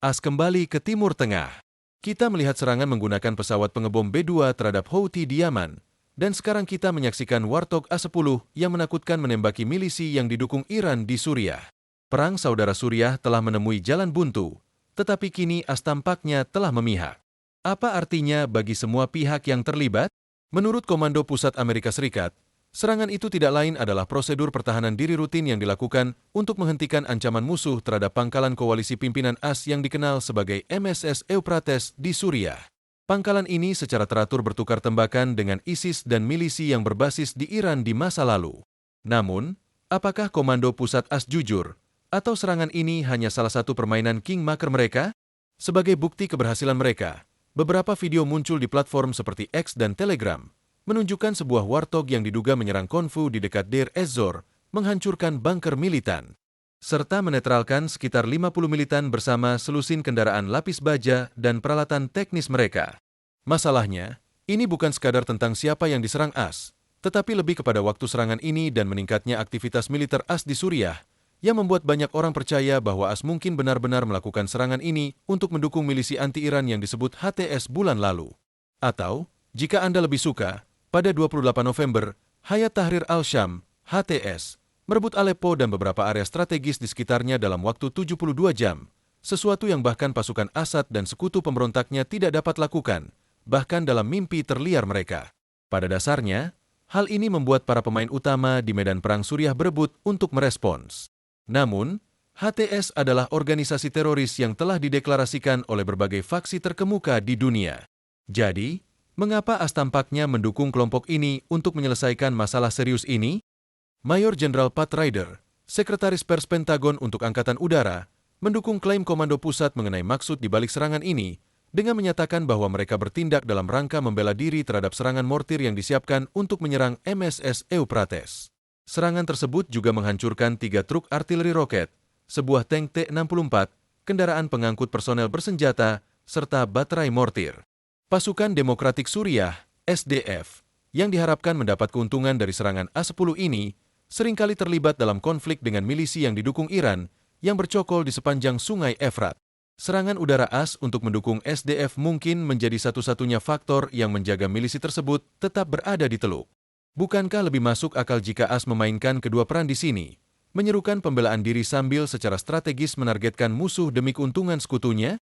AS kembali ke Timur Tengah. Kita melihat serangan menggunakan pesawat pengebom B-2 terhadap Houthi di Yaman, dan sekarang kita menyaksikan Warthog A-10 yang menakutkan menembaki milisi yang didukung Iran di Suriah. Perang Saudara Suriah telah menemui jalan buntu, tetapi kini AS tampaknya telah memihak. Apa artinya bagi semua pihak yang terlibat? Menurut Komando Pusat Amerika Serikat, serangan itu tidak lain adalah prosedur pertahanan diri rutin yang dilakukan untuk menghentikan ancaman musuh terhadap pangkalan koalisi pimpinan AS yang dikenal sebagai MSS Euphrates di Suriah. Pangkalan ini secara teratur bertukar tembakan dengan ISIS dan milisi yang berbasis di Iran di masa lalu. Namun, apakah Komando Pusat AS jujur, atau serangan ini hanya salah satu permainan kingmaker mereka? Sebagai bukti keberhasilan mereka, beberapa video muncul di platform seperti X dan Telegram, menunjukkan sebuah Warthog yang diduga menyerang konvu di dekat Deir ez-Zor, menghancurkan bunker militan, serta menetralkan sekitar 50 militan bersama selusin kendaraan lapis baja dan peralatan teknis mereka. Masalahnya, ini bukan sekadar tentang siapa yang diserang AS, tetapi lebih kepada waktu serangan ini dan meningkatnya aktivitas militer AS di Suriah, yang membuat banyak orang percaya bahwa AS mungkin benar-benar melakukan serangan ini untuk mendukung milisi anti-Iran yang disebut HTS bulan lalu. Atau, jika Anda lebih suka, pada 28 November, Hayat Tahrir al-Syam, HTS, merebut Aleppo dan beberapa area strategis di sekitarnya dalam waktu 72 jam, sesuatu yang bahkan pasukan Assad dan sekutu pemberontaknya tidak dapat lakukan, bahkan dalam mimpi terliar mereka. Pada dasarnya, hal ini membuat para pemain utama di medan perang Suriah berebut untuk merespons. Namun, HTS adalah organisasi teroris yang telah dideklarasikan oleh berbagai faksi terkemuka di dunia. Jadi, mengapa AS tampaknya mendukung kelompok ini untuk menyelesaikan masalah serius ini? Mayor Jenderal Pat Ryder, Sekretaris Pers Pentagon untuk Angkatan Udara, mendukung klaim Komando Pusat mengenai maksud di balik serangan ini dengan menyatakan bahwa mereka bertindak dalam rangka membela diri terhadap serangan mortir yang disiapkan untuk menyerang MSS Euphrates. Serangan tersebut juga menghancurkan 3 truk artileri roket, sebuah tank T-64, kendaraan pengangkut personel bersenjata, serta baterai mortir. Pasukan Demokratik Suriah, SDF, yang diharapkan mendapat keuntungan dari serangan A-10 ini, seringkali terlibat dalam konflik dengan milisi yang didukung Iran yang bercokol di sepanjang sungai Efrat. Serangan udara AS untuk mendukung SDF mungkin menjadi satu-satunya faktor yang menjaga milisi tersebut tetap berada di Teluk. Bukankah lebih masuk akal jika AS memainkan kedua peran di sini, menyerukan pembelaan diri sambil secara strategis menargetkan musuh demi keuntungan sekutunya?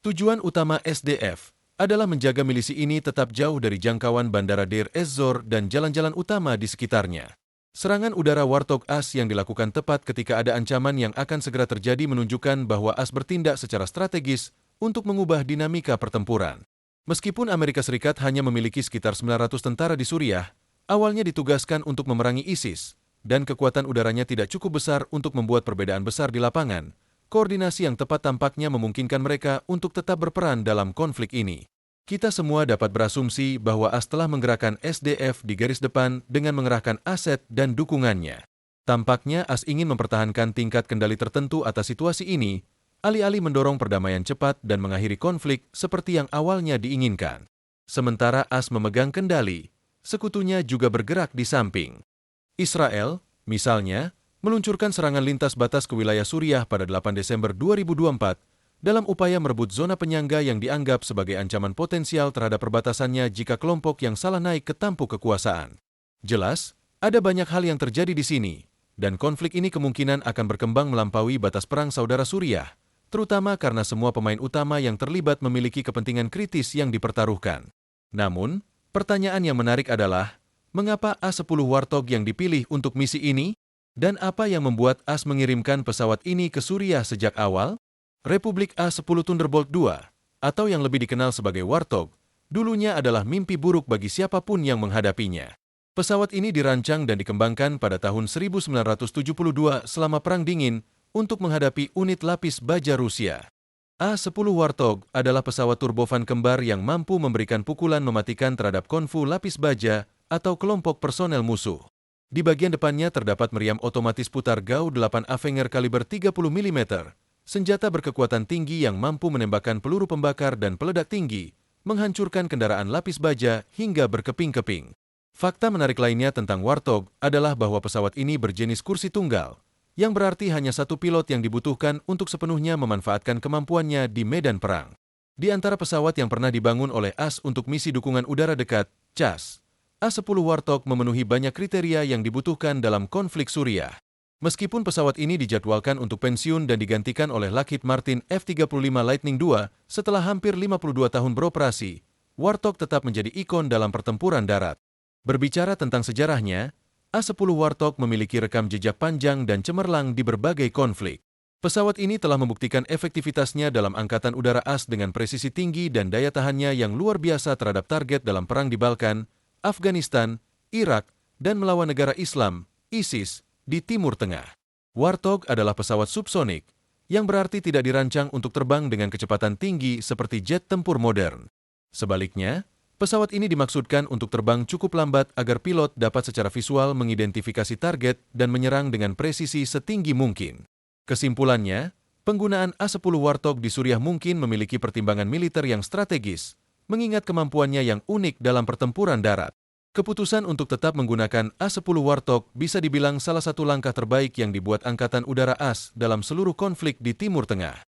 Tujuan utama SDF adalah menjaga milisi ini tetap jauh dari jangkauan bandara Deir ez-Zor dan jalan-jalan utama di sekitarnya. Serangan udara Warthog AS yang dilakukan tepat ketika ada ancaman yang akan segera terjadi menunjukkan bahwa AS bertindak secara strategis untuk mengubah dinamika pertempuran. Meskipun Amerika Serikat hanya memiliki sekitar 900 tentara di Suriah, awalnya ditugaskan untuk memerangi ISIS, dan kekuatan udaranya tidak cukup besar untuk membuat perbedaan besar di lapangan, koordinasi yang tepat tampaknya memungkinkan mereka untuk tetap berperan dalam konflik ini. Kita semua dapat berasumsi bahwa AS telah menggerakkan SDF di garis depan dengan mengerahkan aset dan dukungannya. Tampaknya AS ingin mempertahankan tingkat kendali tertentu atas situasi ini, alih-alih mendorong perdamaian cepat dan mengakhiri konflik seperti yang awalnya diinginkan. Sementara AS memegang kendali, sekutunya juga bergerak di samping. Israel, misalnya, meluncurkan serangan lintas batas ke wilayah Suriah pada 8 Desember 2024 dalam upaya merebut zona penyangga yang dianggap sebagai ancaman potensial terhadap perbatasannya jika kelompok yang salah naik ke tampuk kekuasaan. Jelas, ada banyak hal yang terjadi di sini, dan konflik ini kemungkinan akan berkembang melampaui batas perang saudara Suriah, terutama karena semua pemain utama yang terlibat memiliki kepentingan kritis yang dipertaruhkan. Namun, pertanyaan yang menarik adalah, mengapa A-10 Warthog yang dipilih untuk misi ini? Dan apa yang membuat AS mengirimkan pesawat ini ke Suriah sejak awal? Republik A-10 Thunderbolt II, atau yang lebih dikenal sebagai Warthog, dulunya adalah mimpi buruk bagi siapapun yang menghadapinya. Pesawat ini dirancang dan dikembangkan pada tahun 1972 selama Perang Dingin untuk menghadapi unit lapis baja Rusia. A-10 Warthog adalah pesawat turbofan kembar yang mampu memberikan pukulan mematikan terhadap konvu lapis baja atau kelompok personel musuh. Di bagian depannya terdapat meriam otomatis putar GAU-8 Avenger kaliber 30 mm, senjata berkekuatan tinggi yang mampu menembakkan peluru pembakar dan peledak tinggi, menghancurkan kendaraan lapis baja hingga berkeping-keping. Fakta menarik lainnya tentang Warthog adalah bahwa pesawat ini berjenis kursi tunggal, yang berarti hanya satu pilot yang dibutuhkan untuk sepenuhnya memanfaatkan kemampuannya di medan perang. Di antara pesawat yang pernah dibangun oleh AS untuk misi dukungan udara dekat, CAS, A-10 Warthog memenuhi banyak kriteria yang dibutuhkan dalam konflik Suriah. Meskipun pesawat ini dijadwalkan untuk pensiun dan digantikan oleh Lockheed Martin F-35 Lightning II setelah hampir 52 tahun beroperasi, Warthog tetap menjadi ikon dalam pertempuran darat. Berbicara tentang sejarahnya, A-10 Warthog memiliki rekam jejak panjang dan cemerlang di berbagai konflik. Pesawat ini telah membuktikan efektivitasnya dalam angkatan udara AS dengan presisi tinggi dan daya tahannya yang luar biasa terhadap target dalam perang di Balkan, Afghanistan, Irak, dan melawan negara Islam, ISIS, di Timur Tengah. Warthog adalah pesawat subsonik, yang berarti tidak dirancang untuk terbang dengan kecepatan tinggi seperti jet tempur modern. Sebaliknya, pesawat ini dimaksudkan untuk terbang cukup lambat agar pilot dapat secara visual mengidentifikasi target dan menyerang dengan presisi setinggi mungkin. Kesimpulannya, penggunaan A-10 Warthog di Suriah mungkin memiliki pertimbangan militer yang strategis, mengingat kemampuannya yang unik dalam pertempuran darat. Keputusan untuk tetap menggunakan A-10 Warthog bisa dibilang salah satu langkah terbaik yang dibuat Angkatan Udara AS dalam seluruh konflik di Timur Tengah.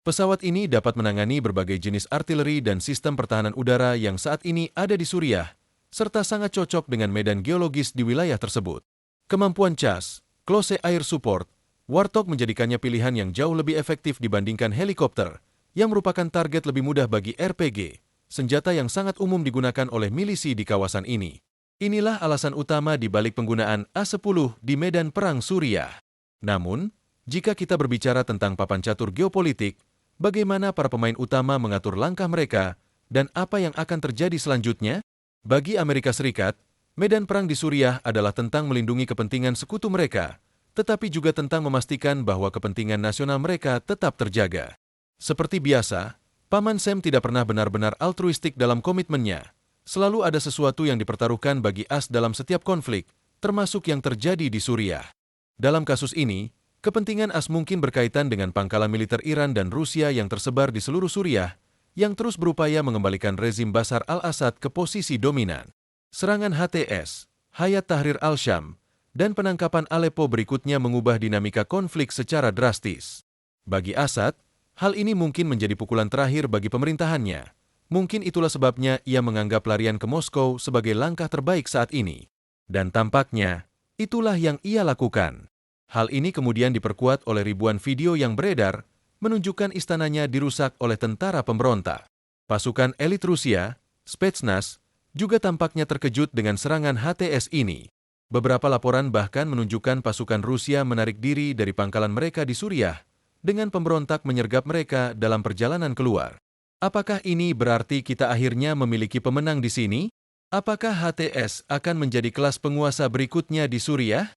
Pesawat ini dapat menangani berbagai jenis artileri dan sistem pertahanan udara yang saat ini ada di Suriah, serta sangat cocok dengan medan geologis di wilayah tersebut. Kemampuan CAS, Close Air Support, Warthog menjadikannya pilihan yang jauh lebih efektif dibandingkan helikopter, yang merupakan target lebih mudah bagi RPG, senjata yang sangat umum digunakan oleh milisi di kawasan ini. Inilah alasan utama di balik penggunaan A-10 di medan perang Suriah. Namun, jika kita berbicara tentang papan catur geopolitik, bagaimana para pemain utama mengatur langkah mereka dan apa yang akan terjadi selanjutnya? Bagi Amerika Serikat, medan perang di Suriah adalah tentang melindungi kepentingan sekutu mereka, tetapi juga tentang memastikan bahwa kepentingan nasional mereka tetap terjaga. Seperti biasa, Paman Sam tidak pernah benar-benar altruistik dalam komitmennya. Selalu ada sesuatu yang dipertaruhkan bagi AS dalam setiap konflik, termasuk yang terjadi di Suriah. Dalam kasus ini, kepentingan AS mungkin berkaitan dengan pangkalan militer Iran dan Rusia yang tersebar di seluruh Suriah, yang terus berupaya mengembalikan rezim Bashar al-Assad ke posisi dominan. Serangan HTS, Hayat Tahrir al-Syam, dan penangkapan Aleppo berikutnya mengubah dinamika konflik secara drastis. Bagi Assad, hal ini mungkin menjadi pukulan terakhir bagi pemerintahannya. Mungkin itulah sebabnya ia menganggap larian ke Moskow sebagai langkah terbaik saat ini. Dan tampaknya, itulah yang ia lakukan. Hal ini kemudian diperkuat oleh ribuan video yang beredar, menunjukkan istananya dirusak oleh tentara pemberontak. Pasukan elit Rusia, Spetsnaz, juga tampaknya terkejut dengan serangan HTS ini. Beberapa laporan bahkan menunjukkan pasukan Rusia menarik diri dari pangkalan mereka di Suriah, dengan pemberontak menyergap mereka dalam perjalanan keluar. Apakah ini berarti kita akhirnya memiliki pemenang di sini? Apakah HTS akan menjadi kelas penguasa berikutnya di Suriah?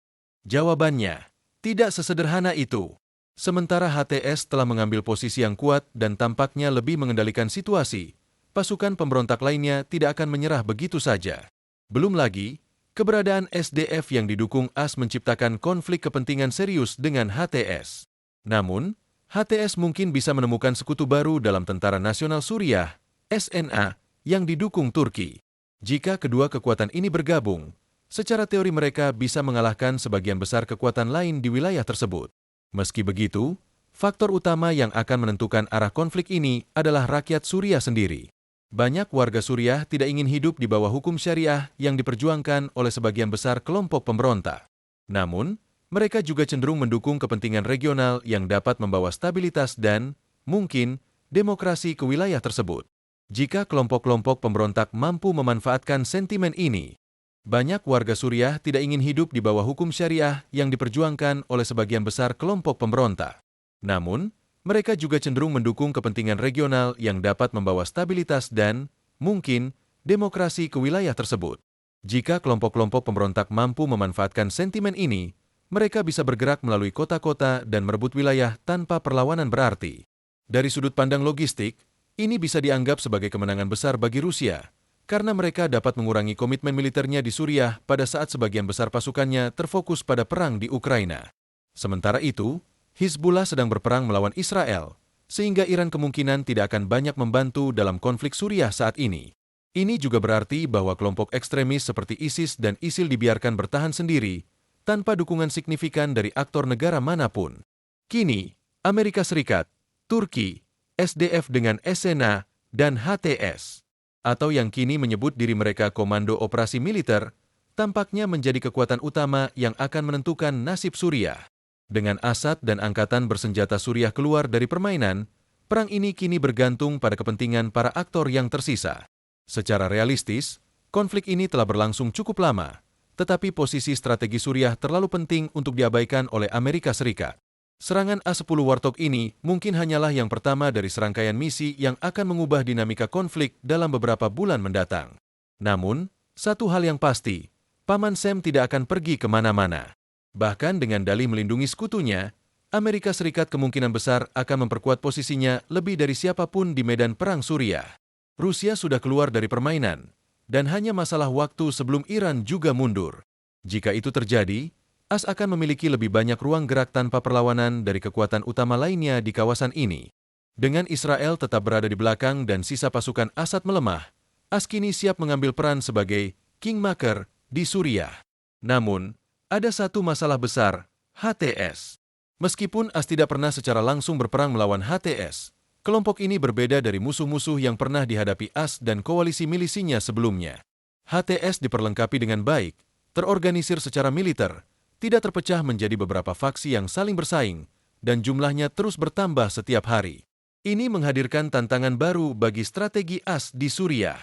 Jawabannya, tidak sesederhana itu. Sementara HTS telah mengambil posisi yang kuat dan tampaknya lebih mengendalikan situasi, pasukan pemberontak lainnya tidak akan menyerah begitu saja. Belum lagi, keberadaan SDF yang didukung AS menciptakan konflik kepentingan serius dengan HTS. Namun, HTS mungkin bisa menemukan sekutu baru dalam Tentara Nasional Suriah, SNA, yang didukung Turki. Jika kedua kekuatan ini bergabung, secara teori mereka bisa mengalahkan sebagian besar kekuatan lain di wilayah tersebut. Meski begitu, faktor utama yang akan menentukan arah konflik ini adalah rakyat Suriah sendiri. Banyak warga Suriah tidak ingin hidup di bawah hukum syariah yang diperjuangkan oleh sebagian besar kelompok pemberontak. Namun, mereka juga cenderung mendukung kepentingan regional yang dapat membawa stabilitas dan, mungkin, demokrasi ke wilayah tersebut. Jika kelompok-kelompok pemberontak mampu memanfaatkan sentimen ini, banyak warga Suriah tidak ingin hidup di bawah hukum syariah yang diperjuangkan oleh sebagian besar kelompok pemberontak. Namun, mereka juga cenderung mendukung kepentingan regional yang dapat membawa stabilitas dan, mungkin, demokrasi ke wilayah tersebut. Jika kelompok-kelompok pemberontak mampu memanfaatkan sentimen ini, mereka bisa bergerak melalui kota-kota dan merebut wilayah tanpa perlawanan berarti. Dari sudut pandang logistik, ini bisa dianggap sebagai kemenangan besar bagi Rusia, karena mereka dapat mengurangi komitmen militernya di Suriah pada saat sebagian besar pasukannya terfokus pada perang di Ukraina. Sementara itu, Hizbullah sedang berperang melawan Israel, sehingga Iran kemungkinan tidak akan banyak membantu dalam konflik Suriah saat ini. Ini juga berarti bahwa kelompok ekstremis seperti ISIS dan ISIL dibiarkan bertahan sendiri, tanpa dukungan signifikan dari aktor negara manapun. Kini, Amerika Serikat, Turki, SDF dengan SNA, dan HTS, atau yang kini menyebut diri mereka Komando Operasi Militer, tampaknya menjadi kekuatan utama yang akan menentukan nasib Suriah. Dengan Assad dan angkatan bersenjata Suriah keluar dari permainan, perang ini kini bergantung pada kepentingan para aktor yang tersisa. Secara realistis, konflik ini telah berlangsung cukup lama, tetapi posisi strategi Suriah terlalu penting untuk diabaikan oleh Amerika Serikat. Serangan A-10 Warthog ini mungkin hanyalah yang pertama dari serangkaian misi yang akan mengubah dinamika konflik dalam beberapa bulan mendatang. Namun, satu hal yang pasti, Paman Sam tidak akan pergi kemana-mana. Bahkan dengan dalih melindungi sekutunya, Amerika Serikat kemungkinan besar akan memperkuat posisinya lebih dari siapapun di medan perang Suriah. Rusia sudah keluar dari permainan, dan hanya masalah waktu sebelum Iran juga mundur. Jika itu terjadi, AS akan memiliki lebih banyak ruang gerak tanpa perlawanan dari kekuatan utama lainnya di kawasan ini. Dengan Israel tetap berada di belakang dan sisa pasukan Assad melemah, AS kini siap mengambil peran sebagai kingmaker di Suriah. Namun, ada satu masalah besar, HTS. Meskipun AS tidak pernah secara langsung berperang melawan HTS, kelompok ini berbeda dari musuh-musuh yang pernah dihadapi AS dan koalisi milisinya sebelumnya. HTS diperlengkapi dengan baik, terorganisir secara militer, tidak terpecah menjadi beberapa faksi yang saling bersaing, dan jumlahnya terus bertambah setiap hari. Ini menghadirkan tantangan baru bagi strategi AS di Suriah.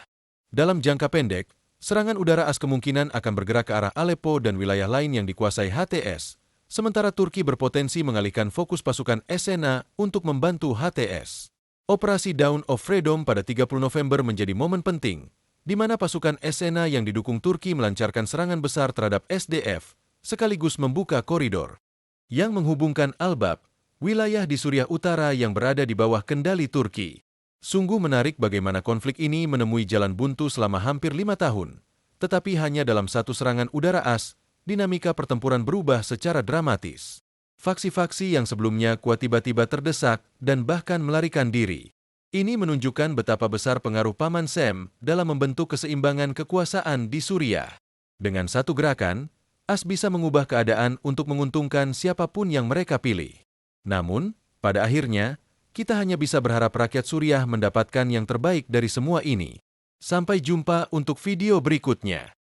Dalam jangka pendek, serangan udara AS kemungkinan akan bergerak ke arah Aleppo dan wilayah lain yang dikuasai HTS, sementara Turki berpotensi mengalihkan fokus pasukan SNA untuk membantu HTS. Operasi Dawn of Freedom pada 30 November menjadi momen penting, di mana pasukan SNA yang didukung Turki melancarkan serangan besar terhadap SDF, sekaligus membuka koridor yang menghubungkan Albab, wilayah di Suriah Utara yang berada di bawah kendali Turki. Sungguh menarik bagaimana konflik ini menemui jalan buntu selama hampir 5 tahun, tetapi hanya dalam satu serangan udara AS, dinamika pertempuran berubah secara dramatis. Faksi-faksi yang sebelumnya kuat tiba-tiba terdesak dan bahkan melarikan diri. Ini menunjukkan betapa besar pengaruh Paman Sam dalam membentuk keseimbangan kekuasaan di Suriah. Dengan satu gerakan, AS bisa mengubah keadaan untuk menguntungkan siapapun yang mereka pilih. Namun, pada akhirnya, kita hanya bisa berharap rakyat Suriah mendapatkan yang terbaik dari semua ini. Sampai jumpa untuk video berikutnya.